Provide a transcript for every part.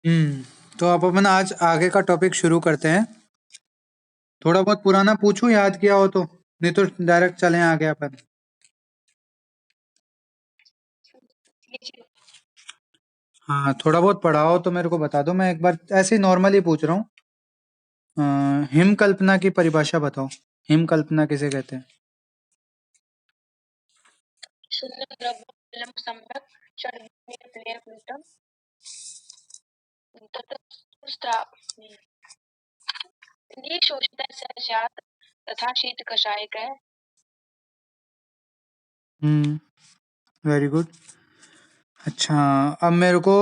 तो अब अपन आज आगे का टॉपिक शुरू करते हैं। थोड़ा बहुत पुराना पूछूं, याद किया हो तो, नहीं तो डायरेक्ट चलें आगे अपन। हाँ, थोड़ा बहुत पढ़ा हो तो मेरे को बता दो, मैं एक बार ऐसे ही नॉर्मली पूछ रहा हूँ। हिम कल्पना की परिभाषा बताओ। हिम कल्पना किसे कहते हैं? हम्म, वेरी गुड। अच्छा, अब मेरे को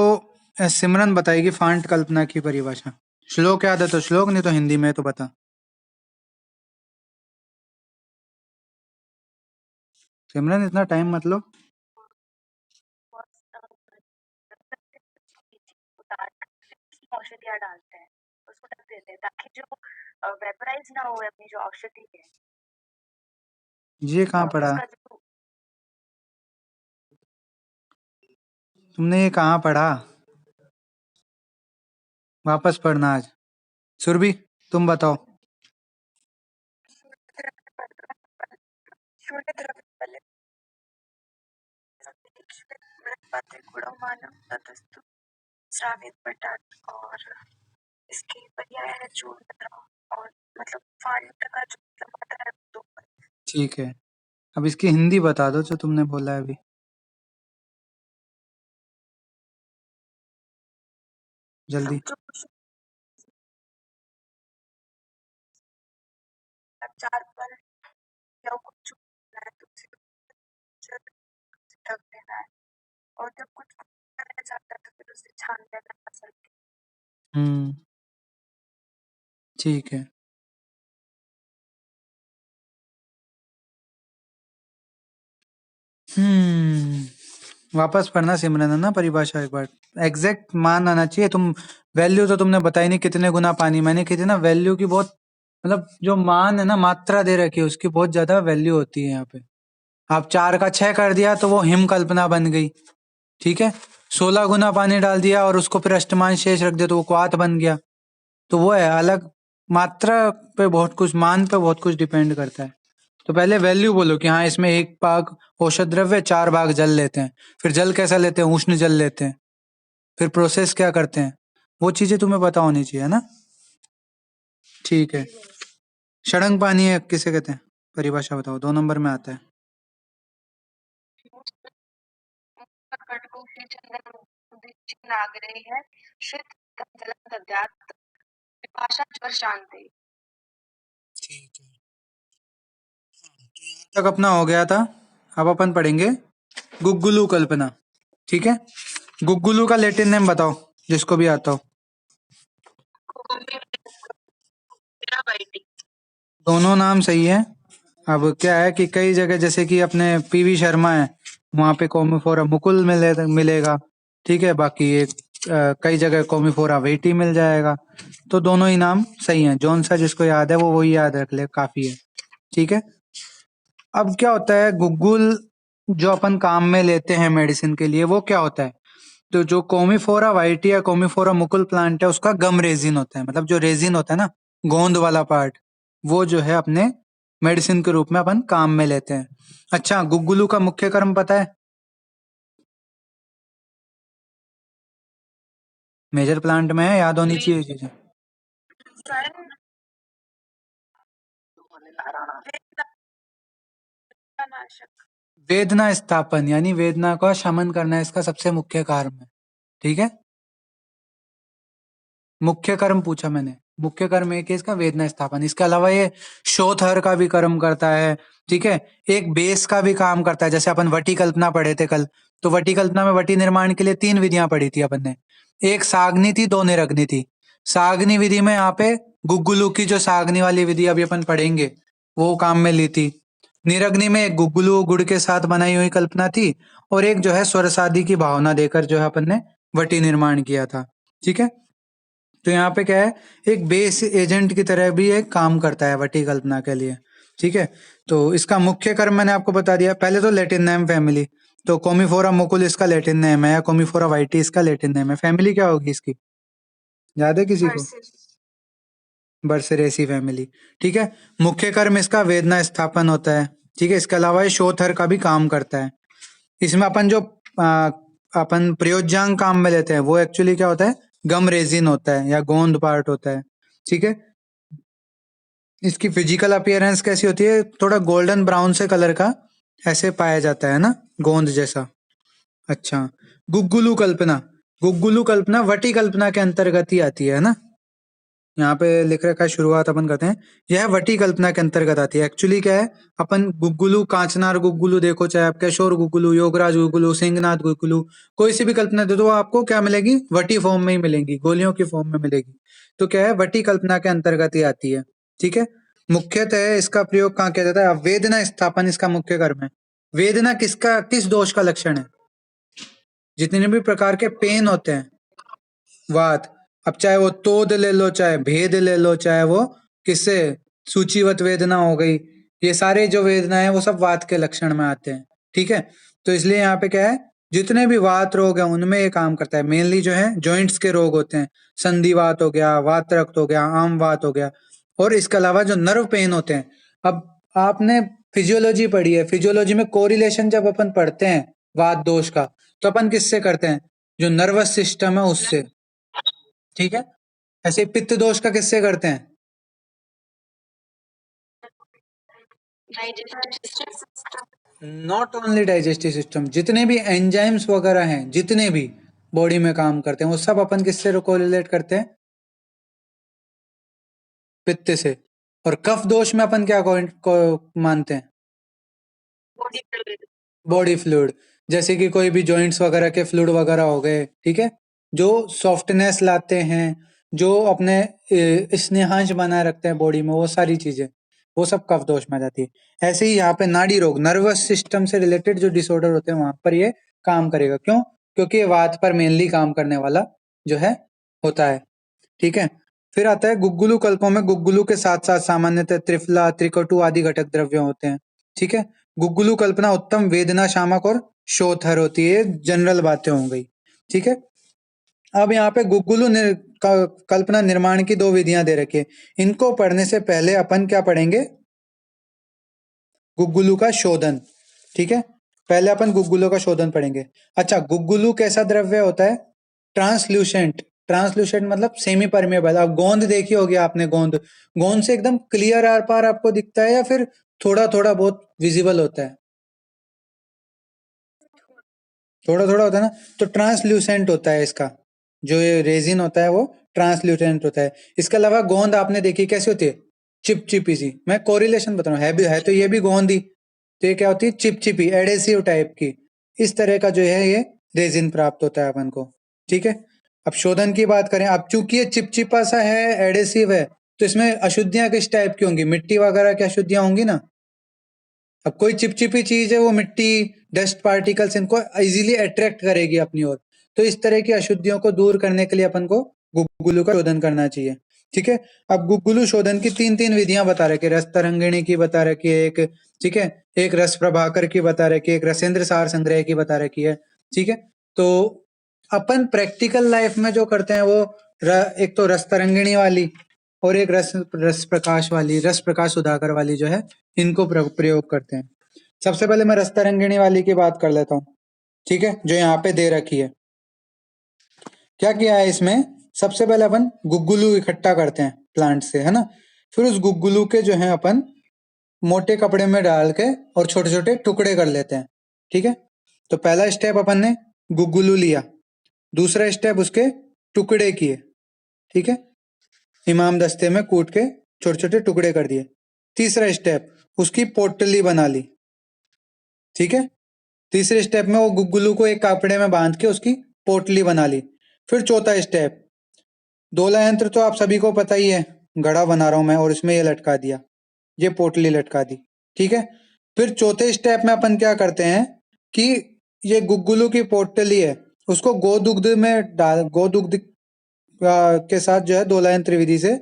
सिमरन बताएगी फांट कल्पना की परिभाषा। श्लोक याद है तो श्लोक, नहीं तो हिंदी में तो बता। सिमरन इतना टाइम मत लो। ये कहाँ पढ़ा? तुमने ये कहाँ पढ़ा? वापस पढ़ना आज। सुरभि, तुम बताओ। ठीक है, अब इसकी हिंदी बता दो जो तुमने बोला है अभी। जल्दी। हम्म, ठीक है। वापस पढ़ना सिमरन, है ना परिभाषा एक बार। एग्जैक्ट मान आना चाहिए। तुम वैल्यू तो तुमने बताई नहीं, कितने गुना पानी। मैंने कही थी ना, वैल्यू की बहुत, मतलब जो मान है ना, मात्रा दे रखी है, उसकी बहुत ज्यादा वैल्यू होती है यहाँ पे। आप 4 का 6 कर दिया तो वो हिम कल्पना बन गई। ठीक है, 16 गुना पानी डाल दिया और उसको फिर अष्टमान शेष रख दिया तो वो क्वाथ बन गया। तो वो है अलग। मात्रा पे बहुत कुछ, मान पे बहुत कुछ डिपेंड करता है। तो पहले वैल्यू बोलो कि हाँ, इसमें 1 भाग औसत द्रव्य, 4 भाग जल लेते हैं। फिर जल कैसा लेते हैं? उष्ण जल लेते हैं। फिर प्रोसेस क्या करते हैं, वो चीजें तुम्हें पता होनी चाहिए, है ना। ठीक है। षडंग पानी है किसे कहते हैं? परिभाषा बताओ, 2 नंबर में आता है। ठीक है, तक अपना हो गया था। अब अपन पढ़ेंगे गुग्गुलू कल्पना। ठीक है, गुग्गुलू का लैटिन नेम बताओ, जिसको भी आता हो। दोनों नाम सही है। अब क्या है कि कई जगह, जैसे कि अपने पीवी शर्मा है, वहां पे कॉमिफोरा मुकुल मिलेगा। ठीक है, बाकी ये कई जगह कॉमिफोरा वेटी मिल जाएगा। तो दोनों ही नाम सही हैं। जौन सा जिसको याद है वो वही याद रख ले, काफी है। ठीक है, अब क्या होता है गुग्गुल, जो अपन काम में लेते हैं मेडिसिन के लिए, वो क्या होता है? तो जो कोमिफोरा वाइटी या कोमिफोरा मुकुल प्लांट है, उसका गम रेजिन होता है। मतलब जो रेजिन होता है ना, गोंद वाला पार्ट, वो जो है अपने मेडिसिन के रूप में अपन काम में लेते हैं। अच्छा, गुग्गुलू का मुख्य कर्म पता है? मेजर प्लांट में है, याद होनी चाहिए चीजें। वेदना स्थापन, यानी वेदना का शमन करना इसका सबसे मुख्य कार्य है। ठीक है, मुख्य कर्म पूछा मैंने। मुख्य कर्म एक है इसका वेदना स्थापन। इसके अलावा ये शोथर का भी कर्म करता है। ठीक है, एक बेस का भी काम करता है। जैसे अपन वटी कल्पना पढ़े थे कल, तो वटी कल्पना में वटी निर्माण के लिए 3 विधियां पढ़ी थी अपन ने। एक साग्नि थी, 2 निरग्नि थी। साग्नि विधि में यहाँ पे गुग्गुलू की जो साग्नि वाली विधि अभी अपन पढ़ेंगे, वो काम में ली थी। निरग्नि में एक गुग्गुलू गुड़ के साथ बनाई हुई कल्पना थी, और एक जो है स्वर शादी की भावना देकर जो है अपन ने वटी निर्माण किया था। ठीक है, तो यहाँ पे क्या है, एक बेस एजेंट की तरह भी एक काम करता है वटी कल्पना के लिए। ठीक है, तो इसका मुख्य कर्म मैंने आपको बता दिया। पहले तो लैटिन नेम फैमिली, तो कोमिफोरा मुकुल इसका लैटिन नेम है, कोमिफोरा वाइटी इसका लैटिन नेम है। फैमिली क्या होगी इसकी? याद है किसी को? बर्सेरेसी फैमिली। ठीक है। मुख्य कर्म इसका वेदना स्थापन होता है। ठीक है। इसके अलावा ये शोथर का भी काम करता है। इसमें अपन जो आ, अपन प्रयोज्यांग काम में लेते हैं वो एक्चुअली क्या होता है, गम रेजिन होता है या गोंद पार्ट होता है। ठीक है। इसकी फिजिकल अपीयरेंस कैसी होती है, थोड़ा गोल्डन ब्राउन से कलर का ऐसे पाया जाता है ना, गोंद जैसा। अच्छा। गुग्गुलू कल्पना, गुग्गुलू कल्पना वटी कल्पना के अंतर्गत ही आती है ना। यहाँ पे लिख रखा है, शुरुआत अपन करते हैं। यह वटी कल्पना के अंतर्गत आती है। एक्चुअली क्या है, अपन गुग्गुलू, कांचनार गुग्गुलू देखो, चाहे आप किशोर गुग्गुलू, योगराज गुग्गुलू, सिंहनाथ गुग्गुलू, कोई सी भी कल्पना दे दो, आपको क्या मिलेगी, वटी फॉर्म में ही मिलेंगी, गोलियों की फॉर्म में मिलेगी। तो क्या है, वटी कल्पना के अंतर्गत ही आती है। ठीक है। मुख्यतः इसका प्रयोग कहाँ किया जाता है, वेदना स्थापन इसका मुख्य कर्म है। वेदना किसका, किस दोष का लक्षण है, जितने भी प्रकार के पेन होते हैं, वात। अब चाहे वो तोद ले लो, चाहे भेद ले लो, चाहे वो किससे, सूचीवत वेदना हो गई, ये सारे जो वेदना है वो सब वात के लक्षण में आते हैं। ठीक है। तो इसलिए यहाँ पे क्या है, जितने भी वात रोग है उनमें ये काम करता है। मेनली जो है जॉइंट्स के रोग होते हैं, संधिवात हो गया, वात रक्त हो गया, आम वात हो गया, और इसके अलावा जो नर्व पेन होते हैं। अब आपने फिजियोलॉजी पढ़ी है, फिजियोलॉजी में कोरिलेशन जब अपन पढ़ते हैं वात दोष का, तो अपन किससे करते हैं, जो नर्वस सिस्टम है उससे। ठीक है। ऐसे ही पित्त दोष का किससे करते हैं, नॉट ओनली डाइजेस्टिव सिस्टम, जितने भी एंजाइम्स वगैरह हैं, जितने भी बॉडी में काम करते हैं, वो सब अपन किससे कोरिलेट करते हैं, पित्त से। और कफ दोष में अपन क्या को मानते हैं, बॉडी फ्लूइड, जैसे कि कोई भी जॉइंट्स वगैरह के फ्लूइड वगैरह हो गए। ठीक है। जो सॉफ्टनेस लाते हैं, जो अपने स्नेहांश बनाए रखते हैं बॉडी में, वो सारी चीजें, वो सब कफ दोष में आ जाती है। ऐसे ही यहाँ पे नाड़ी रोग, नर्वस सिस्टम से रिलेटेड जो डिसऑर्डर होते हैं, वहां पर ये काम करेगा। क्यों? क्योंकि ये वात पर मेनली काम करने वाला जो है होता है। ठीक है। फिर आता है गुग्गुलू कल्पों में, गुग्गुलू के साथ साथ सामान्यतः त्रिफला, त्रिकटु आदि घटक द्रव्य होते हैं। ठीक है। गुग्गुलू कल्पना उत्तम वेदना शामक और शोथर होती है, जनरल बातें हो गई। ठीक है। अब यहाँ पे कल्पना निर्माण की दो विधियां दे रखी है। इनको पढ़ने से पहले अपन क्या पढ़ेंगे, गुग्गुलू का शोधन। ठीक है। पहले अपन गुग्गुलू का शोधन पढ़ेंगे। अच्छा, गुग्गुलू कैसा द्रव्य होता है, ट्रांसल्यूसेंट। ट्रांसल्यूसेंट मतलब सेमी परमेबल। अब गोंद देखी होगी आपने, गोंद, गोंद से एकदम क्लियर आर पार आपको दिखता है, या फिर थोड़ा थोड़ा बहुत विजिबल होता है, थोड़ा थोड़ा होता है ना, तो ट्रांसल्यूसेंट होता है इसका, जो ये रेजिन होता है वो ट्रांसल्यूसेंट होता है। इसके अलावा गोंद आपने देखी कैसी होती है, चिपचिपी सी। मैं कोरिलेशन बता रहा हूँ, है तो ये भी गोंद ही, तो ये क्या होती है, चिपचिपी, एडेसिव टाइप की। इस तरह का जो है ये रेजिन प्राप्त होता है अपन को। ठीक है। अब शोधन की बात करें, अब चूंकि ये चिपचिपा सा है, एडेसिव है, तो इसमें अशुद्धियां किस टाइप की होंगी, मिट्टी वगैरह की अशुद्धियां होंगी ना। अब कोई चिपचिपी चीज है, वो मिट्टी, डस्ट पार्टिकल्स, इनको इजीली अट्रैक्ट करेगी अपनी ओर। तो इस तरह की अशुद्धियों को दूर करने के लिए अपन को गुग्गुलू का शोधन करना चाहिए। ठीक है। अब गुग्गुलू शोधन की तीन तीन विधियां बता रखी है, रस तरंगिणी की बता रखी है एक, ठीक है, एक रस प्रभाकर की बता रखी है, एक रसेंद्र सार संग्रह की बता रखी है। ठीक है। तो अपन प्रैक्टिकल लाइफ में जो करते हैं वो एक तो रस तरंगिणी वाली, और एक रस प्रकाश वाली, रस प्रकाश सुधाकर वाली जो है, इनको प्रयोग करते हैं। सबसे पहले मैं रस तरंगिणी वाली की बात कर लेता हूँ। ठीक है। जो यहाँ पे दे रखी है, क्या किया है इसमें, सबसे पहले अपन गुग्गुलू इकट्ठा करते हैं प्लांट से, है ना। फिर उस गुग्गुलू के जो है अपन मोटे कपड़े में डाल के और छोटे छोटे टुकड़े कर लेते हैं। ठीक है। तो पहला स्टेप अपन ने गुग्गुलू लिया, दूसरा स्टेप उसके टुकड़े किए। ठीक है। इमाम दस्ते में कूट के छोटे छोटे टुकड़े कर दिए। तीसरा स्टेप, उसकी पोटली बना ली। ठीक है। तीसरे स्टेप में वो गुग्गुलू को एक कपड़े में बांध के उसकी पोटली बना ली। फिर चौथा स्टेप, दोला यंत्र तो आप सभी को पता ही है, घड़ा बना रहा हूं मैं और इसमें ये लटका दिया, ये पोटली लटका दी। ठीक है। फिर चौथे स्टेप में अपन क्या करते हैं कि ये गुग्गुलू की पोटली है, उसको गोदुग्ध में डाल, गोदुग्ध के साथ जो है दोलायन त्रिविधि से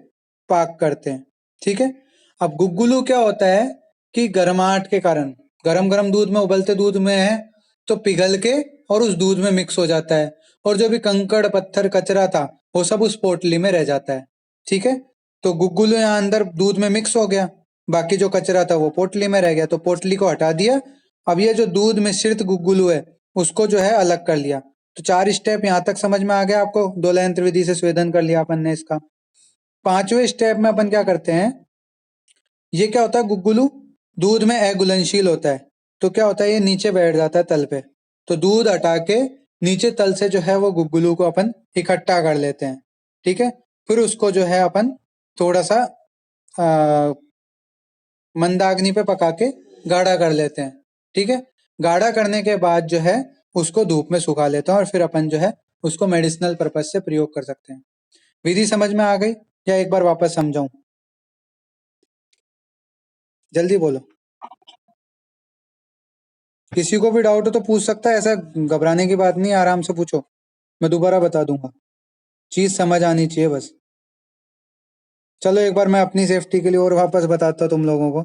पाक करते हैं। ठीक है। अब गुग्गुलू क्या होता है कि गर्माहट के कारण, गरम गरम दूध में, उबलते दूध में है तो पिघल के और उस दूध में मिक्स हो जाता है, और जो भी कंकड़ पत्थर कचरा था वो सब उस पोटली में रह जाता है। ठीक है, तो गुग्गुलू यहाँ अंदर दूध में मिक्स हो गया, बाकी जो कचरा था वो पोटली में रह गया, तो पोटली को हटा दिया। अब ये जो दूध मिश्रित गुग्गुलू है उसको जो है अलग कर लिया। तो 4 स्टेप यहाँ तक समझ में आ गया आपको, दोलन यंत्र विधि से स्वेदन कर लिया अपन ने इसका। 5वें स्टेप में अपन क्या करते हैं, ये क्या होता है, गुग्गुलू दूध में अघुलनशील होता है, तो क्या होता है ये नीचे बैठ जाता है तल पे, तो दूध हटा के नीचे तल से जो है वो गुग्गुलू को अपन इकट्ठा कर लेते हैं। ठीक है, फिर उसको जो है अपन थोड़ा सा मंदाग्नि पे पका के गाढ़ा कर लेते हैं। ठीक है, गाढ़ा करने के बाद जो है उसको धूप में सुखा लेते हैं और फिर अपन जो है उसको मेडिसिनल पर्पज से प्रयोग कर सकते हैं। विधि समझ में आ गई या एक बार वापस समझाऊं? जल्दी बोलो, किसी को भी डाउट हो तो पूछ सकता है, ऐसा घबराने की बात नहीं है, आराम से पूछो, मैं दोबारा बता दूंगा, चीज समझ आनी चाहिए बस। चलो एक बार मैं अपनी सेफ्टी के लिए और वापस बताता हूँ तुम लोगों को।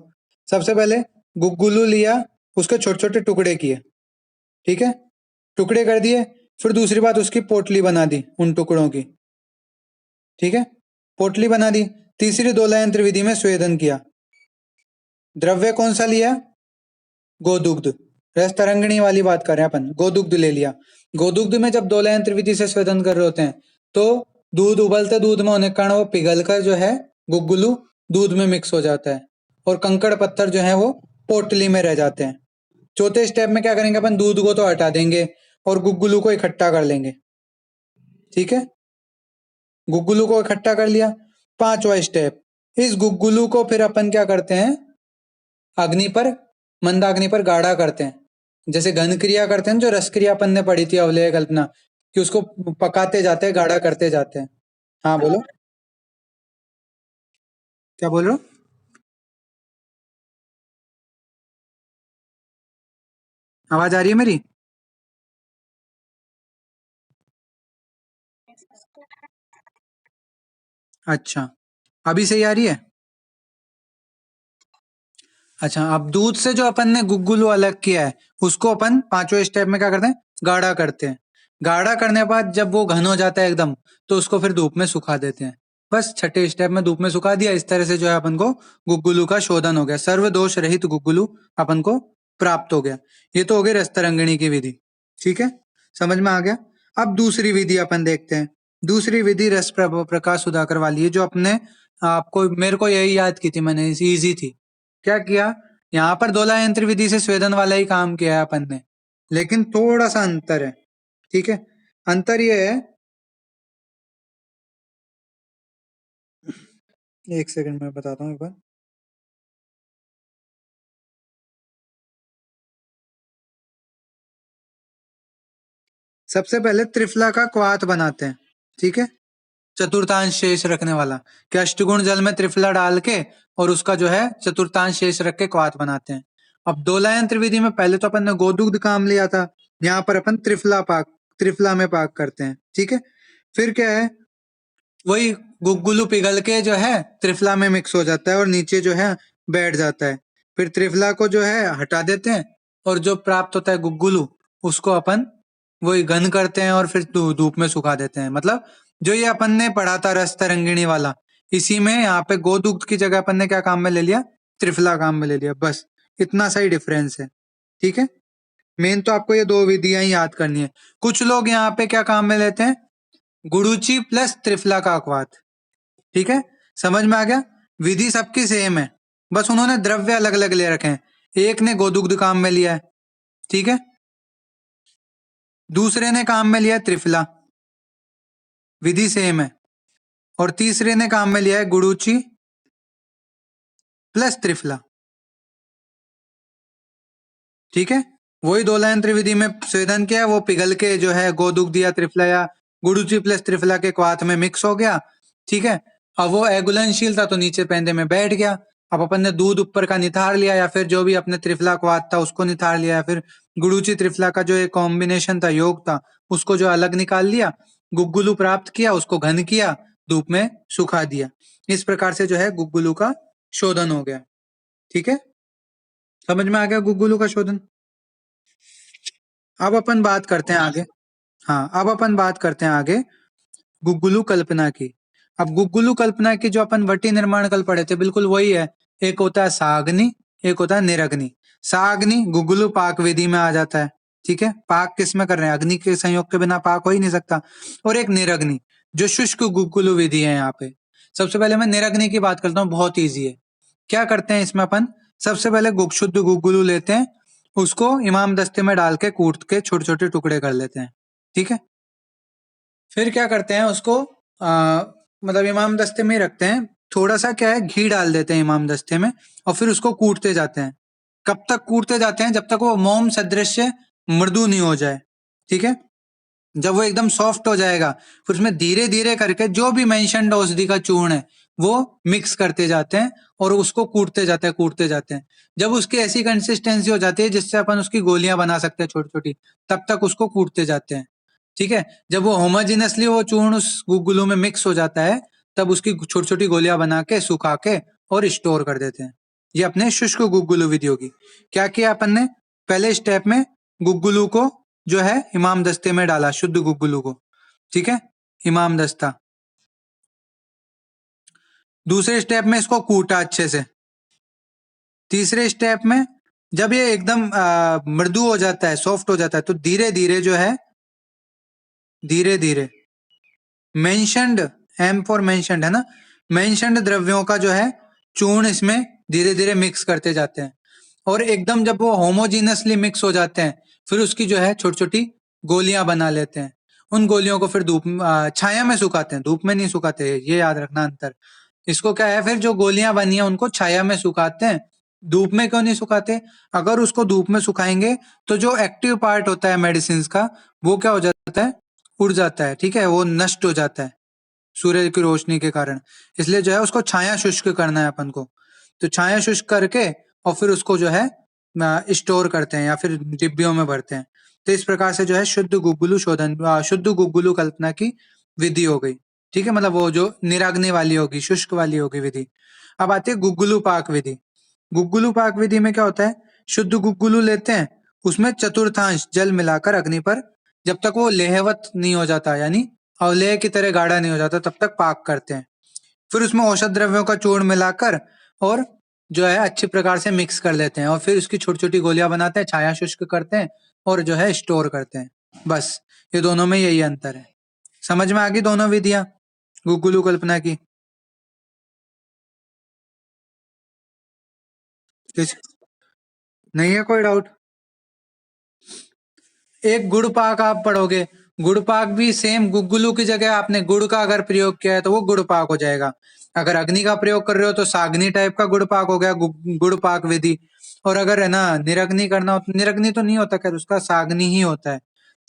सबसे पहले गुग्गुलू लिया, उसके छोटे छोटे टुकड़े किए, ठीक है, टुकड़े कर दिए। फिर दूसरी बात, उसकी पोटली बना दी उन टुकड़ों की, ठीक है, पोटली बना दी। तीसरी दोलन यंत्र विधि में स्वेदन किया। द्रव्य कौन सा लिया, गोदुग्ध, रस तरंगिणी वाली बात कर रहे हैं अपन, गोदुग्ध ले लिया। गोदुग्ध में जब दोलन यंत्र विधि से स्वेदन कर रहे होते हैं तो दूध उबलते दूध में होने के कारण वो पिघल कर जो है गुग्गुलू दूध में मिक्स हो जाता है और कंकड़ पत्थर जो है वो पोटली में रह जाते हैं। चौथे स्टेप में क्या करेंगे अपन, दूध को तो हटा देंगे और गुग्गुलू को इकट्ठा कर लेंगे। ठीक है, गुग्गुलू को इकट्ठा कर लिया। 5वां स्टेप, इस गुग्गुलू को फिर अपन क्या करते हैं, अग्नि पर, मंदाग्नि पर गाढ़ा करते हैं। जैसे घन क्रिया करते हैं, जो रस क्रिया अपन ने पढ़ी थी अवलेय कल्पना, कि उसको पकाते जाते हैं, गाढ़ा करते जाते हैं। हाँ बोलो, क्या बोल रहे हो? आवाज आ रही है मेरी? अच्छा, अभी सही आ रही है? अच्छा, अब दूध से जो अपन ने गुग्गुलू अलग किया है उसको अपन 5वें स्टेप में क्या करते हैं, गाढ़ा करते हैं। गाढ़ा करने के बाद जब वो घन हो जाता है एकदम, तो उसको फिर धूप में सुखा देते हैं। बस 6ठे स्टेप में धूप में सुखा दिया। इस तरह से जो है अपन को गुग्गुलू का शोधन हो गया, सर्व दोष रहित गुग्गुलू अपन को प्राप्त हो गया। ये तो हो गई रसतरंगिणी की विधि। ठीक है, समझ में आ गया। अब दूसरी विधि अपन देखते हैं। दूसरी विधि रस प्रकाश सुधाकर वाली है, जो अपने आपको, मेरे को यही याद की थी मैंने, इजी थी। क्या किया, यहाँ पर दोलन यंत्र विधि से स्वेदन वाला ही काम किया है अपन ने, लेकिन थोड़ा सा अंतर है। ठीक है, अंतर ये है, एक सेकंड में बताता हूँ एक बार। सबसे पहले त्रिफला का क्वाथ बनाते हैं। ठीक है, चतुर्थांश शेष रखने वाला, कि अष्टगुण जल में त्रिफला डाल के और उसका जो है चतुर्थांश शेष रख के क्वाथ बनाते हैं। अब दोलन यंत्र विधि में पहले तो अपन ने गोदुग्ध काम लिया था, यहाँ पर अपन त्रिफला में पाक करते हैं। ठीक है, फिर क्या है, वही गुग्गुलू पिघल के जो है त्रिफला में मिक्स हो जाता है और नीचे जो है बैठ जाता है। फिर त्रिफला को जो है हटा देते हैं और जो प्राप्त होता है गुग्गुलू, उसको अपन वही घन करते हैं और फिर धूप में सुखा देते हैं। मतलब जो ये अपन ने पढ़ा था रस तरंगिणी वाला, इसी में यहाँ पे गोदुग्ध की जगह अपन ने क्या काम में ले लिया, त्रिफला काम में ले लिया। बस इतना सा ही डिफरेंस है। ठीक है, मेन तो आपको ये दो विधियां ही याद करनी है। कुछ लोग यहाँ पे क्या काम में लेते हैं, गुड़ूची प्लस त्रिफला का अकवात। ठीक है, समझ में आ गया। विधि सबकी सेम है, बस उन्होंने द्रव्य अलग अलग ले रखे हैं। एक ने गोदुग्ध काम में लिया है, ठीक है, दूसरे ने काम में लिया है त्रिफला, विधि सेम है, और तीसरे ने काम में लिया है गुड़ूची प्लस त्रिफला। ठीक है, वही दोलन त्रिविधि में स्वेदन किया, वो पिघल के जो है गोदुग्ध या त्रिफला या गुड़ूची प्लस त्रिफला के क्वाथ में मिक्स हो गया। ठीक है, अब वो अघुलनशील था तो नीचे पेंदे में बैठ गया। अब अपन ने दूध ऊपर का निथार लिया, या फिर जो भी अपने त्रिफला क्वाथ था उसको निथार लिया, या फिर गुड़ूची त्रिफला का जो एक कॉम्बिनेशन था, योग था, उसको जो अलग निकाल लिया, गुग्गुलू प्राप्त किया, उसको घन किया, धूप में सुखा दिया। इस प्रकार से जो है गुग्गुलू का शोधन हो गया। ठीक है, समझ में आ गया गुग्गुलू का शोधन। अब अपन बात करते हैं आगे। हाँ, अब अपन बात करते हैं आगे गुग्गुलू कल्पना की। अब गुग्गुलू कल्पना की जो अपन वटी निर्माण कल पढ़े थे बिल्कुल वही है। एक होता है साग्नि, एक होता है निरग्नि। साग्नि गुग्गुलू पाक विधि में आ जाता है, ठीक है। पाक किस में कर रहे हैं, अग्नि के संयोग के बिना पाक हो ही नहीं सकता। और एक निरग्नि जो शुष्क गुग्गुलू विधि है। यहाँ पे सबसे पहले मैं निरग्नि की बात करता हूँ, बहुत ईजी है। क्या करते हैं इसमें अपन, सबसे पहले शुद्ध गुग्गुलू लेते हैं, उसको इमाम दस्ते में डाल के कूट के छोटे छोटे टुकड़े कर लेते हैं, ठीक है। फिर क्या करते हैं उसको मतलब इमाम दस्ते में ही रखते हैं। थोड़ा सा क्या है, घी डाल देते हैं इमाम दस्ते में और फिर उसको कूटते जाते हैं। कब तक कूटते जाते हैं, जब तक वो मोम सदृश मृदु नहीं हो जाए, ठीक है। जब वो एकदम सॉफ्ट हो जाएगा फिर उसमें धीरे धीरे करके जो भी मेंशन्ड औषधि का चूर्ण है वो मिक्स करते जाते हैं और उसको कूटते जाते हैं। जब उसकी ऐसी कंसिस्टेंसी हो जाती है जिससे अपन उसकी गोलियां बना सकते हैं छोटी छोटी, तब तक उसको कूटते जाते हैं, ठीक है। जब वो होमोजेनसली वो चूर्ण उस गुग्गुलू में मिक्स हो जाता है तब उसकी छोटी छोटी गोलियां बना के सुखा के और स्टोर कर देते हैं। ये अपने शुष्क गुग्गुलू विधि होगी। क्या किया अपन ने, पहले स्टेप में गुग्गुलू को जो है इमाम दस्ते में डाला, शुद्ध गुग्गुलू को, ठीक है, इमाम दस्ता। दूसरे स्टेप में इसको कूटा अच्छे से। तीसरे स्टेप में जब ये एकदम मृदु हो जाता है, सॉफ्ट हो जाता है, तो धीरे धीरे जो है, धीरे धीरे मेंशन्ड, एम फॉर मेंशन्ड है ना, मेंशन्ड द्रव्यों का जो है चूर्ण इसमें धीरे धीरे मिक्स करते जाते हैं। और एकदम जब वो होमोजीनसली मिक्स हो जाते हैं फिर उसकी जो है छोटी छोटी गोलियां बना लेते हैं। उन गोलियों को फिर छाया में सुखाते हैं, धूप में नहीं सुखाते, ये याद रखना अंतर। इसको क्या है, फिर जो गोलियां बनी है उनको छाया में सुखाते हैं। धूप में क्यों नहीं सुखाते, अगर उसको धूप में सुखाएंगे तो जो एक्टिव पार्ट होता है मेडिसिन का वो क्या हो जाता है, उड़ जाता है, ठीक है, वो नष्ट हो जाता है सूर्य की रोशनी के कारण। इसलिए जो है उसको छाया शुष्क करना है अपन को। तो छाया शुष्क करके और फिर उसको जो है स्टोर करते हैं या फिर डिब्बियों में भरते हैं। तो इस प्रकार से जो है शुद्ध गुग्गुलू शोधन, शुद्ध गुग्गुलू कल्पना की विधि हो गई, ठीक है। मतलब वो जो निराग्नि वाली होगी, शुष्क वाली होगी विधि। अब आती है गुग्गुलू पाक विधि। गुग्गुलू पाक विधि में क्या होता है, शुद्ध गुग्गुलू लेते हैं, उसमें चतुर्थांश जल मिलाकर अग्नि पर, जब तक वो लेहवत नहीं हो जाता यानी अवलेह की तरह गाढ़ा नहीं हो जाता तब तक पाक करते हैं। फिर उसमें औषध द्रव्यों का चूर्ण मिलाकर और जो है अच्छी प्रकार से मिक्स कर लेते हैं और फिर उसकी छोटी छोटी गोलियां बनाते हैं, छाया शुष्क करते हैं और जो है स्टोर करते हैं। बस ये दोनों में यही अंतर है। समझ में आ गई दोनों विधियां गुग्गुलू कल्पना की? किस नहीं है कोई डाउट? एक गुड़ पाक आप पढ़ोगे, गुड़ पाक भी सेम गुग्गुलू की जगह आपने गुड़ का अगर प्रयोग किया है तो वो गुड़ पाक हो जाएगा। अगर अग्नि का प्रयोग कर रहे हो तो साग्नि टाइप का गुड़ पाक हो गया, गुड़ पाक विधि। और अगर है ना निरग्नि करना हो, तो निरग्नि तो नहीं होता, खैर उसका साग्नि ही होता है।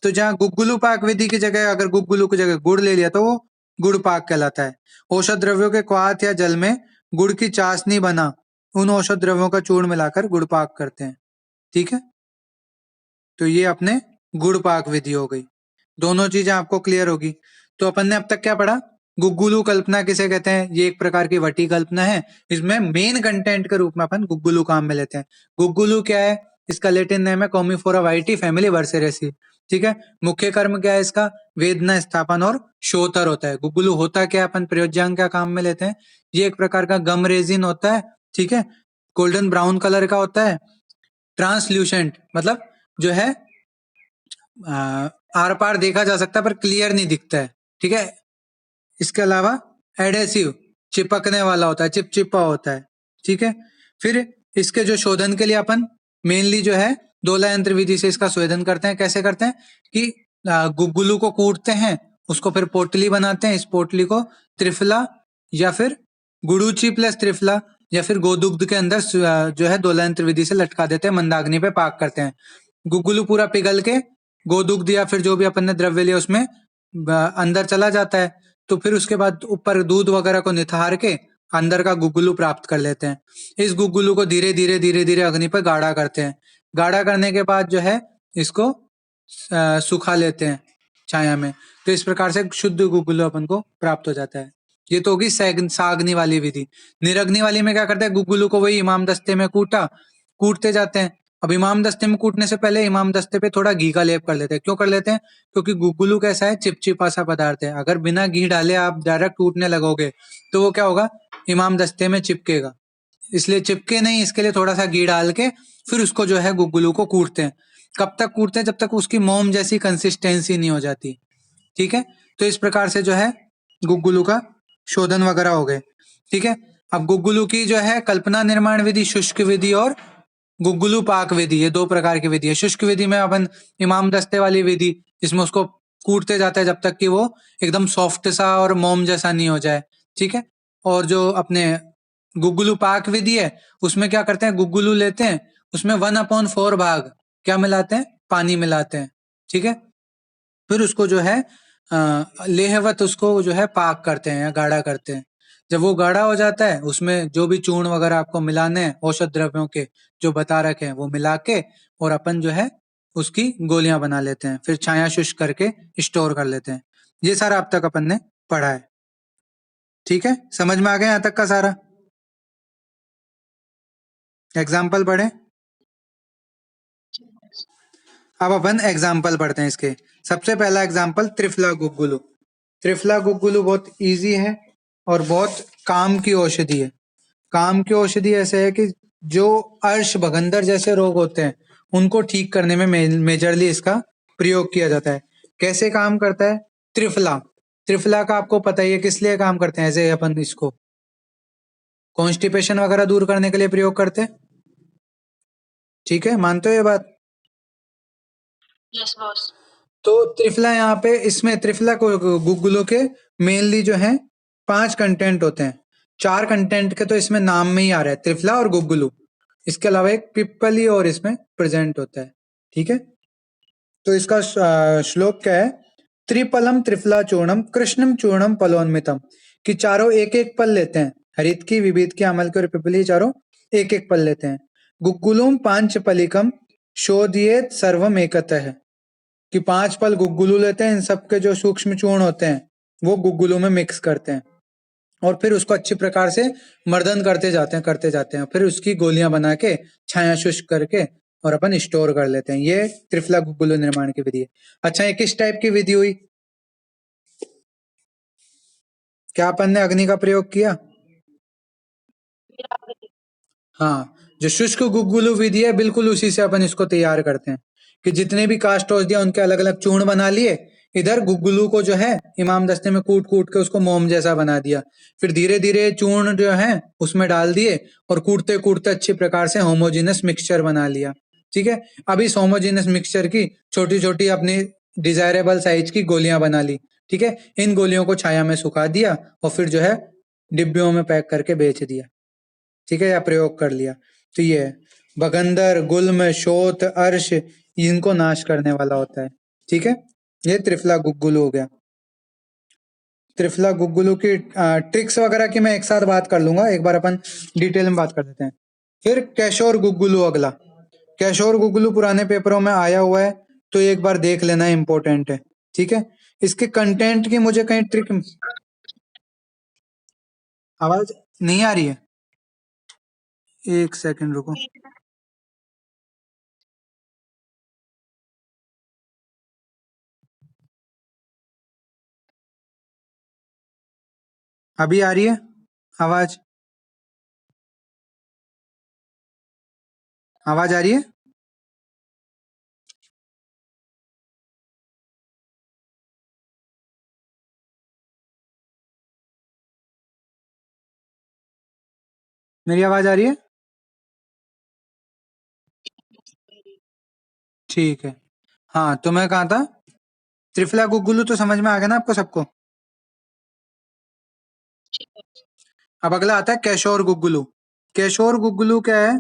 तो जहाँ गुग्गुलू पाक विधि की जगह अगर गुग्गुलू की जगह गुड़ ले लिया तो वो गुड़ पाक कहलाता है। औषध द्रव्यों के क्वाथ या जल में गुड़ की चाशनी बना उन औषध द्रव्यों का चूर्ण मिलाकर गुड़ पाक करते हैं, ठीक है। तो ये अपने गुड़ पाक विधि हो गई। दोनों चीजें आपको क्लियर होगी। तो अपन ने अब तक क्या पढ़ा, गुग्गुलू कल्पना किसे कहते हैं, ये एक प्रकार की वटी कल्पना है। इसमें मेन कंटेंट के रूप में अपन गुग्गुलू काम में लेते हैं। गुग्गुलू क्या है, इसका लेटिन नेम है कॉमीफोरा वाइटी फैमिली वर्सेरेसी, ठीक है। मुख्य कर्म क्या है इसका, वेदना स्थापन और शोथर होता है। गुग्गुलू होता क्या है, अपन प्रयोज्यांग क्या काम में लेते हैं। ये एक प्रकार का गम रेजिन होता है, ठीक है, गोल्डन ब्राउन कलर का होता है। ट्रांसल्यूसेंट मतलब जो है आर पार देखा जा सकता है पर क्लियर नहीं दिखता है, ठीक है। इसके अलावा एडेसिव चिपकने वाला होता है, चिपचिपा होता है, ठीक है। फिर इसके जो शोधन के लिए अपन मेनली जो है दोला यंत्र विधि से इसका शोधन करते हैं। कैसे करते हैं कि गुग्गुलू को कूटते हैं, उसको फिर पोटली बनाते हैं। इस पोटली को त्रिफला या फिर गुड़ूची प्लस त्रिफला या फिर गोदुग्ध के अंदर जो है दोला यंत्र विधि से लटका देते हैं, मंदाग्नि पे पाक करते हैं। गुग्गुलू पूरा पिघल के गोदुग्ध या फिर जो भी अपन ने द्रव्य लिया उसमें अंदर चला जाता है। तो फिर उसके बाद ऊपर दूध वगैरह को निथार के अंदर का गुग्गुलू प्राप्त कर लेते हैं। इस गुग्गुलू को धीरे धीरे धीरे धीरे अग्नि पर गाढ़ा करते हैं। गाढ़ा करने के बाद जो है इसको सुखा लेते हैं छाया में। तो इस प्रकार से शुद्ध गुग्गुलू अपन को प्राप्त हो जाता है। ये तो होगी साग्नि वाली विधि। निरग्नि वाली में क्या करते हैं, गुग्गुलू को वही इमाम दस्ते में कूटते जाते हैं अब इमाम दस्ते में कूटने से पहले इमाम दस्ते पे थोड़ा घी का लेप कर लेते हैं। क्यों कर लेते हैं? क्योंकि गुग्गुलू कैसा है, चिपचिपा सा पदार्थ है। अगर बिना घी डाले आप डायरेक्ट कूटने लगोगे तो वो क्या होगा, इमाम दस्ते में चिपकेगा। इसलिए चिपके नहीं, इसके लिए थोड़ा सा घी डाल के फिर उसको जो है गुग्गुलू को कूटते हैं। कब तक कूटते हैं? जब तक उसकी मोम जैसी कंसिस्टेंसी नहीं हो जाती। ठीक है, तो इस प्रकार से जो है गुग्गुलू का शोधन वगैरह हो गए। ठीक है, अब गुग्गुलू की जो है कल्पना निर्माण विधि, शुष्क विधि और गुग्गुलू पाक विधि, ये दो प्रकार की विधि है। शुष्क विधि में अपन इमाम दस्ते वाली विधि, जिसमें उसको कूटते जाते हैं जब तक कि वो एकदम सॉफ्ट सा और मोम जैसा नहीं हो जाए। ठीक है, और जो अपने गुग्गुलू पाक विधि है उसमें क्या करते हैं, गुग्गुलू लेते हैं, उसमें 1/4 भाग क्या मिलाते हैं, पानी मिलाते हैं। ठीक है, फिर उसको जो है लेहवत उसको जो है पाक करते हैं या गाढ़ा करते हैं। जब वो गाढ़ा हो जाता है उसमें जो भी चूर्ण वगैरह आपको मिलाने हैं औषध द्रव्यों के जो बता रखे हैं वो मिला के और अपन जो है उसकी गोलियां बना लेते हैं, फिर छाया शुष्क करके स्टोर कर लेते हैं। ये सारा अब तक अपन ने पढ़ा है। ठीक है, समझ में आ गया यहाँ तक का सारा? एग्जाम्पल पढ़े। अब अपन एग्जाम्पल पढ़ते हैं इसके। सबसे पहला एग्जाम्पल त्रिफला गुग्गुलू। त्रिफला गुग्गुलू बहुत इजी है और बहुत काम की औषधि है। काम की औषधि ऐसे है कि जो अर्श भगंदर जैसे रोग होते हैं उनको ठीक करने में मेजरली इसका प्रयोग किया जाता है। कैसे काम करता है? त्रिफला, त्रिफला का आपको पता ही है किस लिए काम करते हैं। ऐसे अपन इसको कॉन्स्टिपेशन वगैरह दूर करने के लिए प्रयोग करते हैं। ठीक है, मानते हो ये बात? Yes boss. तो त्रिफला यहाँ पे, इसमें त्रिफला को गुग्गुलों के मेनली जो है 5 कंटेंट होते हैं। 4 कंटेंट के तो इसमें नाम में ही आ रहा है, त्रिफला और गुग्गुलू। इसके अलावा एक पिप्पली और इसमें प्रेजेंट होता है। ठीक है, तो इसका श्लोक क्या है? त्रिपलम त्रिफला चूर्णम कृष्णम चूर्णम फलोन्मितम। कि चारों एक एक पल लेते हैं, हरित की, विविध की, अमल की और पिपली, चारों एक एक पल लेते हैं। गुग्गुलुम पांच पलिकम शोधियेत सर्वम एकतः। कि 5 पल गुग्गुलू लेते हैं, इन सबके जो सूक्ष्म चूर्ण होते हैं वो गुग्गुलू में मिक्स करते हैं और फिर उसको अच्छी प्रकार से मर्दन करते जाते हैं, फिर उसकी गोलियां बना के छाया शुष्क करके और अपन स्टोर कर लेते हैं। ये त्रिफला गुग्गुलू निर्माण की विधि है। अच्छा, ये किस टाइप की विधि हुई? क्या अपन ने अग्नि का प्रयोग किया? हाँ, जो शुष्क गुग्गुलू विधि है बिल्कुल उसी से अपन इसको तैयार करते हैं। कि जितने भी काष्ठ औषधियां उनके अलग अलग चूर्ण बना लिए, इधर गुग्गुलू को जो है इमाम दस्ते में कूट कूट के उसको मोम जैसा बना दिया, फिर धीरे धीरे चूर्ण जो है उसमें डाल दिए और कूटते कूटते अच्छी प्रकार से होमोजीनस मिक्सचर बना लिया। ठीक है, अब इस होमोजीनस मिक्सचर की छोटी छोटी अपनी डिजायरेबल साइज की गोलियां बना ली। ठीक है, इन गोलियों को छाया में सुखा दिया और फिर जो है डिब्बियों में पैक करके बेच दिया। ठीक है, या प्रयोग कर लिया। तो ये है, बगंदर, गुल्म, शोथ, अर्श, इनको नाश करने वाला होता है। ठीक है, ये त्रिफला गुग्गुलू हो गया। त्रिफला गुग्गुलू की ट्रिक्स वगैरह की मैं एक साथ बात कर लूंगा, एक बार अपन डिटेल में बात कर लेते हैं। फिर कैशोर गुग्गुलू अगला। कैशोर गुग्गुलू पुराने पेपरों में आया हुआ है तो एक बार देख लेना, इंपॉर्टेंट है। ठीक है, इसके कंटेंट की मुझे कहीं ट्रिक, आवाज नहीं आ रही है? एक सेकंड रुको। अभी आ रही है आवाज? आवाज आ रही है? मेरी आवाज आ रही है? ठीक है, हाँ तो मैं कहा था, त्रिफला गुग्गुलू तो समझ में आ गया ना आपको सबको? अब अगला आता है कैशोर गुग्गुलू। कैशोर गुग्गुलू क्या है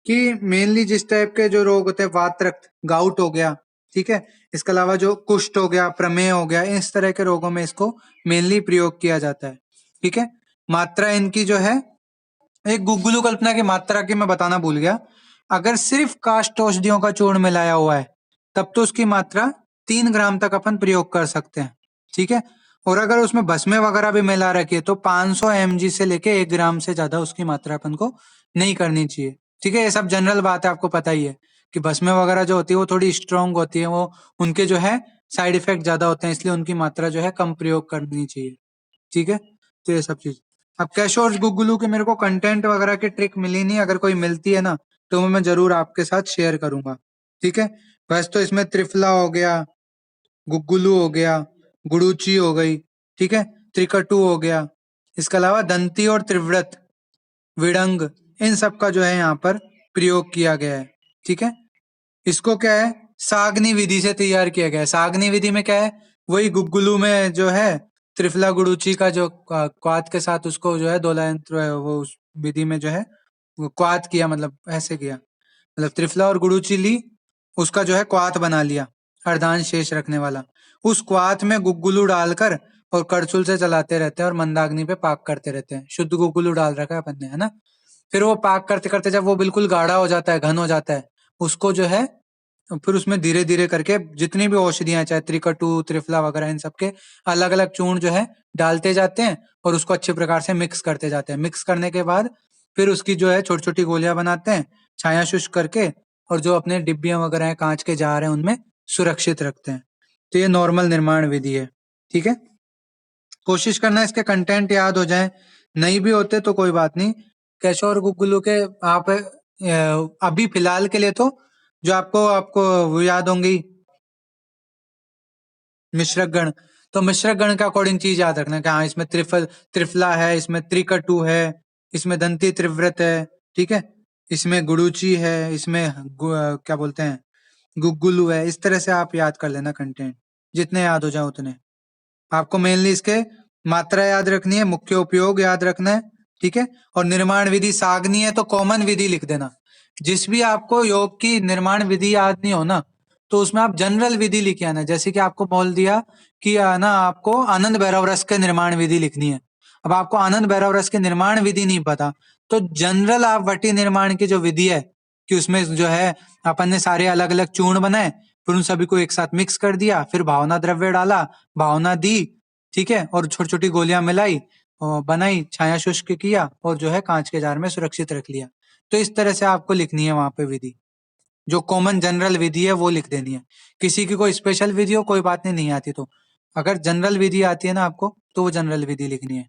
कि मेनली जिस टाइप के जो रोग होते हैं, वात रक्त, गाउट हो गया, ठीक है, इसके अलावा जो कुष्ठ हो गया, प्रमेय हो गया, इस तरह के रोगों में इसको मेनली प्रयोग किया जाता है। ठीक है, मात्रा इनकी जो है, एक गुग्गुलू कल्पना की मात्रा की मैं बताना भूल गया। अगर सिर्फ काष्ठ औषधियों का चूर्ण मिलाया हुआ है तब तो उसकी मात्रा 3 ग्राम तक अपन प्रयोग कर सकते हैं। ठीक है, और अगर उसमें भस्मे वगैरह भी मिला रखी है तो 500 mg से लेके 1 ग्राम से ज्यादा उसकी मात्रा अपन को नहीं करनी चाहिए। ठीक है, ये सब जनरल बात है, आपको पता ही है। कि भस्म वगैरह जो होती है वो थोड़ी स्ट्रांग होती है, वो उनके जो है साइड इफेक्ट ज्यादा होते हैं, इसलिए उनकी मात्रा जो है कम प्रयोग करनी चाहिए। ठीक है, तो ये सब चीज। अब कैशो और गुगुलू के मेरे को कंटेंट वगैरह की ट्रिक मिली नहीं, अगर कोई मिलती है ना तो मैं जरूर आपके साथ शेयर करूंगा। ठीक है, बस तो इसमें त्रिफला हो गया, गुगुलू हो गया, गुड़ूची हो गई, ठीक है, त्रिकटु हो गया, इसके अलावा दंती और त्रिव्रत, विड़ंग, इन सब का जो है यहाँ पर प्रयोग किया गया है। ठीक है, इसको क्या है, सागनी विधि से तैयार किया गया है। सागनी विधि में क्या है, वही गुगुलू में जो है त्रिफला गुड़ूची का जो क्वाथ के साथ उसको जो है दोलायंत्र है, वो उस विधि में जो है वो क्वाथ किया, मतलब ऐसे किया, मतलब त्रिफला और गुड़ूची ली, उसका जो है क्वाथ बना लिया, अर्धांश शेष रखने वाला। उस क्वाथ में गुगुलू डालकर और करछुल से चलाते रहते हैं और मंदाग्नि पे पाक करते रहते हैं। शुद्ध गुगुलू डाल रखा है अपन ने, है ना। फिर वो पाक करते करते जब वो बिल्कुल गाढ़ा हो जाता है, घन हो जाता है, उसको जो है फिर उसमें धीरे धीरे करके जितनी भी औषधियां, चाहे त्रिकटु, त्रिफला वगैरह, इन सबके अलग अलग चूर्ण जो है डालते जाते हैं और उसको अच्छे प्रकार से मिक्स करते जाते हैं। मिक्स करने के बाद फिर उसकी जो है छोटी छोटी गोलियां बनाते हैं, छाया शुष्क करके, और जो अपने डिब्बियां वगैरह हैं, कांच के जार हैं, उनमें सुरक्षित रखते हैं। तो ये नॉर्मल निर्माण विधि है। ठीक है, कोशिश करना इसके कंटेंट याद हो जाए, नहीं भी होते तो कोई बात नहीं। कैशो और गुगुलू के आप अभी फिलहाल के लिए तो जो आपको आपको वो याद होंगी, मिश्रक गण। तो मिश्रक गण के अकॉर्डिंग चीज याद रखना कि हाँ, इसमें त्रिफला है, इसमें त्रिकटु है, इसमें दंती त्रिव्रत है, ठीक है, इसमें गुड़ूची है, इसमें क्या बोलते हैं, गुगुलू है। इस तरह से आप याद कर लेना कंटेंट, जितने याद हो जाए उतने। आपको मेनली इसके मात्रा याद रखनी है, मुख्य उपयोग याद रखना है, ठीक है। और निर्माण विधि सागनी है तो कॉमन विधि लिख देना। जिस भी आपको योग की निर्माण विधि याद नहीं हो ना, तो उसमें आप जनरल विधि लिखे आना। जैसे कि आपको बोल दिया कि ना आपको आनंद भैरव रस के निर्माण विधि लिखनी है। अब आपको आनंद भैरव रस के निर्माण विधि नहीं पता, तो जनरल आप वटी निर्माण की जो विधि है, कि उसमें जो है अपन ने सारे अलग अलग चूर्ण बनाए, फिर उन सभी को एक साथ मिक्स कर दिया, फिर भावना द्रव्य डाला, भावना दी, ठीक है, और छोटी छोटी गोलियां मिलाई और बनाई, छाया शुष्क किया और जो है कांच के जार में सुरक्षित रख लिया। तो इस तरह से आपको लिखनी है वहां पे विधि। जो कॉमन जनरल विधि है वो लिख देनी है। किसी की कोई स्पेशल विधि हो कोई बात नहीं, नहीं आती तो अगर जनरल विधि आती है ना आपको, तो वो जनरल विधि लिखनी है।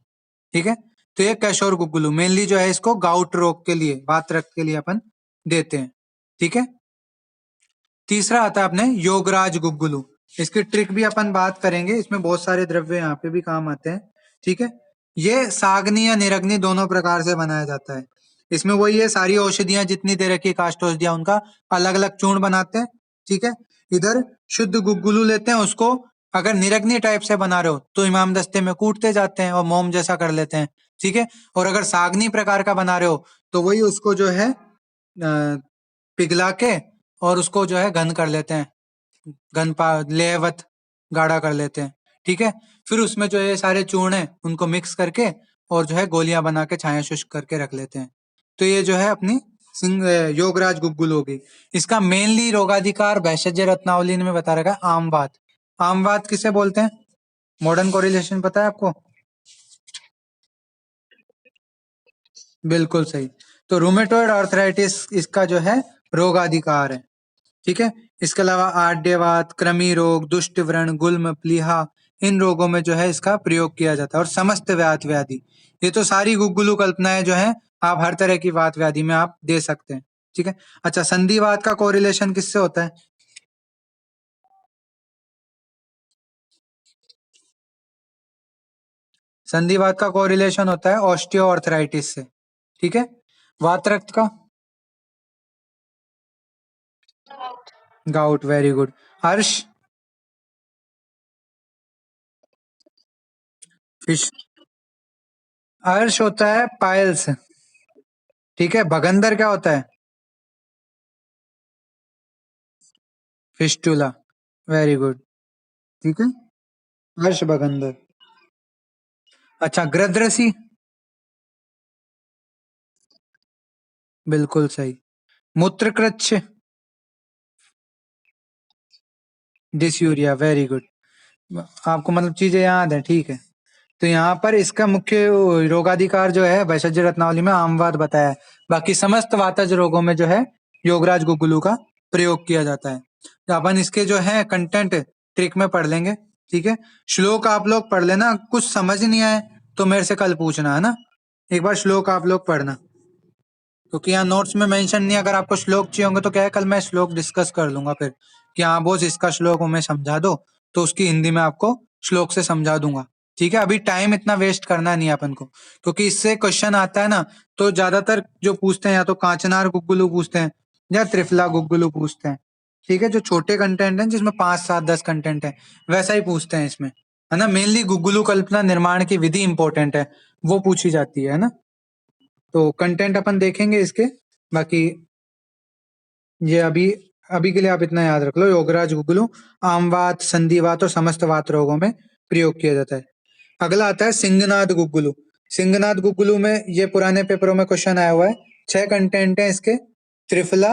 ठीक है, तो ये कैशोर गुगुलू मेनली जो है इसको गाउट रोग के लिए, वात रक्त के लिए अपन देते हैं। ठीक है, तीसरा आता है अपने योगराज गुगुलू। इसकी ट्रिक भी अपन बात करेंगे, इसमें बहुत सारे द्रव्य यहाँ पे भी काम आते हैं। ठीक है, ये साग्नि या निरग्नि दोनों प्रकार से बनाया जाता है। इसमें वही है, सारी औषधियां जितनी दे रखी काष्ठ औषधियां, उनका अलग अलग चूर्ण बनाते हैं। ठीक है, इधर शुद्ध गुगुलू लेते हैं, उसको अगर निरग्नि टाइप से बना रहे हो तो इमाम दस्ते में कूटते जाते हैं और मोम जैसा कर लेते हैं। ठीक है, और अगर साग्नि प्रकार का बना रहे हो तो वही उसको जो है पिघला के और उसको जो है घन कर लेते हैं, लेवत गाढ़ा कर लेते हैं। ठीक है, फिर उसमें जो ये सारे चूर्ण है उनको मिक्स करके और जो है गोलियां बना के छाया शुष्क करके रख लेते हैं। तो ये जो है अपनी योगराज गुगुल होगी। इसका मेनली रोगाधिकार भैषज्य रत्नावली में बता रखा है, आमवात। आमवात किसे बोलते हैं, मॉडर्न कोरिलेशन पता है आपको? बिल्कुल सही। तो रूमेटॉइड आर्थराइटिस इसका जो है रोगाधिकार है। ठीक है, इसके अलावा आड्यवात, कृमि रोग, दुष्ट व्रण, गुल्म, प्लीहा, इन रोगों में जो है इसका प्रयोग किया जाता है। और समस्त व्यात व्याधि, ये तो सारी गुग्गुलू कल्पनाएं जो है आप हर तरह की वात व्याधि में आप दे सकते हैं। ठीक है, अच्छा, संधिवात का कोरिलेशन किससे होता है? संधिवात का कोरिलेशन होता है ऑस्टियोआर्थराइटिस से। ठीक है, वात रक्त का गाउट, वेरी गुड। हर्ष, फिश, हर्ष होता है पाइल्स। ठीक है, भगंदर क्या होता है? Fistula, very good. ठीक है, हर्ष भगंदर। अच्छा, गृध्रसी, बिल्कुल सही। मूत्रकृच्छ, डिस्यूरिया, वेरी गुड। आपको मतलब चीजें याद है, ठीक है। तो यहाँ पर इसका मुख्य रोगाधिकार जो है वैशज्य रत्नावली में आमवात बताया है। बाकी समस्त वातज रोगों में जो है योगराज गुगुलू का प्रयोग किया जाता है। तो अपन इसके जो है कंटेंट ट्रिक में पढ़ लेंगे, ठीक है। श्लोक आप लोग पढ़ लेना, कुछ समझ नहीं आए तो मेरे से कल पूछना, है ना। एक बार श्लोक आप लोग पढ़ना, क्योंकि यहाँ नोट्स में मेंशन नहीं। अगर आपको श्लोक चाहिए होंगे तो क्या है, कल मैं श्लोक डिस्कस कर लूंगा फिर कि हाँ बोस इसका श्लोक हमें समझा दो, तो उसकी हिंदी में आपको श्लोक से समझा दूंगा, ठीक है। अभी टाइम इतना वेस्ट करना नहीं है अपन को, क्योंकि इससे क्वेश्चन आता है ना, तो ज्यादातर जो पूछते हैं या तो कांचनार गुग्गुलू पूछते हैं या त्रिफला गुग्गुलू पूछते हैं, ठीक है। जो छोटे कंटेंट हैं जिसमें 5 7 10 कंटेंट है, वैसा ही पूछते हैं इसमें, है ना। मेनली गुग्गुलू कल्पना निर्माण की विधि इंपॉर्टेंट है, वो पूछी जाती है ना। तो कंटेंट अपन देखेंगे इसके। बाकी ये अभी अभी के लिए आप इतना याद रख लो, योगराज गुगलू आमवात, संधिवात और समस्त वात रोगों में प्रयोग किया जाता है। अगला आता है सिंगनाद गुगुलू। सिंगनाद गुगुलू में ये पुराने पेपरों में क्वेश्चन आया हुआ है। 6 कंटेंट है इसके, त्रिफला,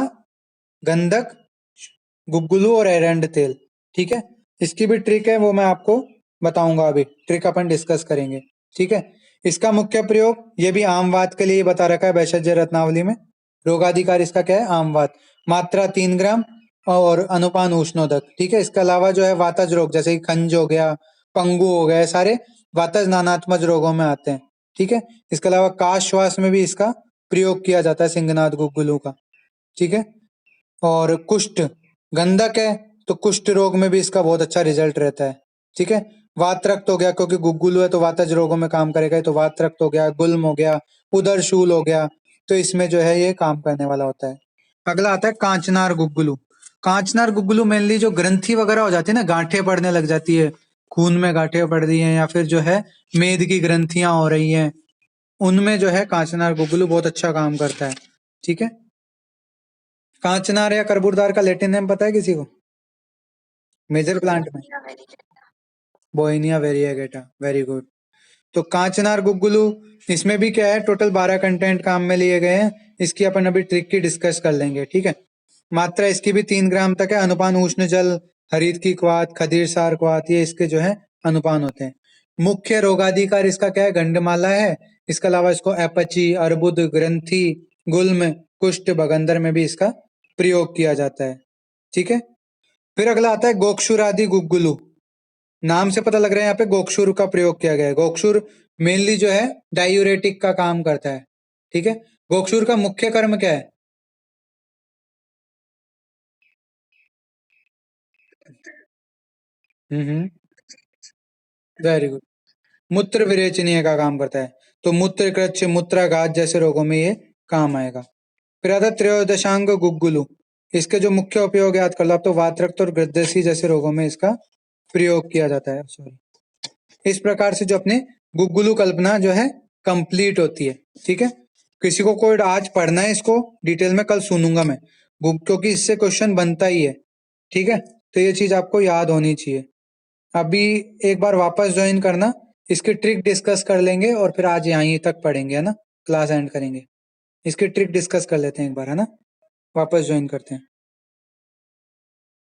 गंधक, गुगुलू और एरंड तेल, ठीक है। इसकी भी ट्रिक है, वो मैं आपको बताऊंगा, अभी ट्रिक अपन डिस्कस करेंगे, ठीक है। इसका मुख्य प्रयोग ये भी आमवात के लिए बता रखा है वैशज्य रत्नावली में। रोगाधिकार इसका क्या है, आमवात, मात्रा 3 ग्राम और अनुपान उष्णोदक, ठीक है। इसके अलावा जो है वातज रोग जैसे कि खंज हो गया, पंगु हो गए, सारे वातज नानात्मज रोगों में आते हैं, ठीक है। इसके अलावा काश श्वास में भी इसका प्रयोग किया जाता है सिंगनाद गुगुलू का, ठीक है। और कुष्ठ, गंधक है तो कुष्ठ रोग में भी इसका बहुत अच्छा रिजल्ट रहता है, ठीक है। वात रक्त हो गया, क्योंकि गुग्गुलू है तो वातज रोगों में काम करेगा, तो वात रक्त हो गया, गुल्म हो गया, उदर शूल हो गया, तो इसमें जो है ये काम करने वाला होता है। अगला आता है कांचनार गुग्गुलू। कांचनार गुग्गुलू मेनली जो ग्रंथि वगैरह हो जाती है ना, गांठें पड़ने लग जाती है, खून में गांठें पड़ रही हैं या फिर जो है मेद की ग्रंथियां हो रही हैं, उनमें जो है कांचनार गुग्गुलू बहुत अच्छा काम करता है, ठीक है। कांचनार या कर्बूरदार का लैटिन नेम पता है किसी को, मेजर प्लांट में? बोइनिया वेरिएगेटा, वेरी गुड। तो कांचनार गुग्गुलू, इसमें भी क्या है, टोटल 12 कंटेंट काम में लिए गए हैं। इसकी अपन अभी ट्रिक की डिस्कस कर लेंगे, ठीक है। मात्रा इसकी भी 3 ग्राम तक है। अनुपान उष्ण जल, हरित की क्वाथ, खदीर सार क्वाथ, ये इसके जो है अनुपान होते हैं। मुख्य रोगाधिकार इसका क्या है, गंडमाला है। इसके अलावा इसको अपची, अर्बुद, ग्रंथि, गुल्म, कुष्ठ, बगंदर में भी इसका प्रयोग किया जाता है, ठीक है। फिर अगला आता है गोक्षुर आदि गुग्गुलू। नाम से पता लग रहा है यहाँ पे गोक्षुर का प्रयोग किया गया है। गोक्षुर मेनली जो है डायूरेटिक का काम करता है, ठीक है। गोक्षुर का मुख्य कर्म क्या है? हम्म, वेरी गुड। मूत्र विरेचनीय का काम करता है, तो मूत्र कृच्छ, मूत्राघात जैसे रोगों में ये काम आएगा। फिर आता है त्रयोदशांग गुग्गुलू। इसके जो मुख्य उपयोग याद कर लो आप, तो वातरक्त और गृद्धसी जैसे रोगों में इसका प्रयोग किया जाता है, सॉरी। इस प्रकार से जो अपने गुग्गुलू कल्पना जो है कंप्लीट होती है, ठीक है। किसी को कोई आज पढ़ना है इसको डिटेल में, कल सुनूंगा मैं, क्योंकि इससे क्वेश्चन बनता ही है, ठीक है। तो ये चीज आपको याद होनी चाहिए। अभी एक बार वापस ज्वाइन करना, इसकी ट्रिक डिस्कस कर लेंगे और फिर आज यहीं तक पढ़ेंगे, है ना, क्लास एंड करेंगे। इसकी ट्रिक डिस्कस कर लेते हैं एक बार, है ना, वापस ज्वाइन करते हैं।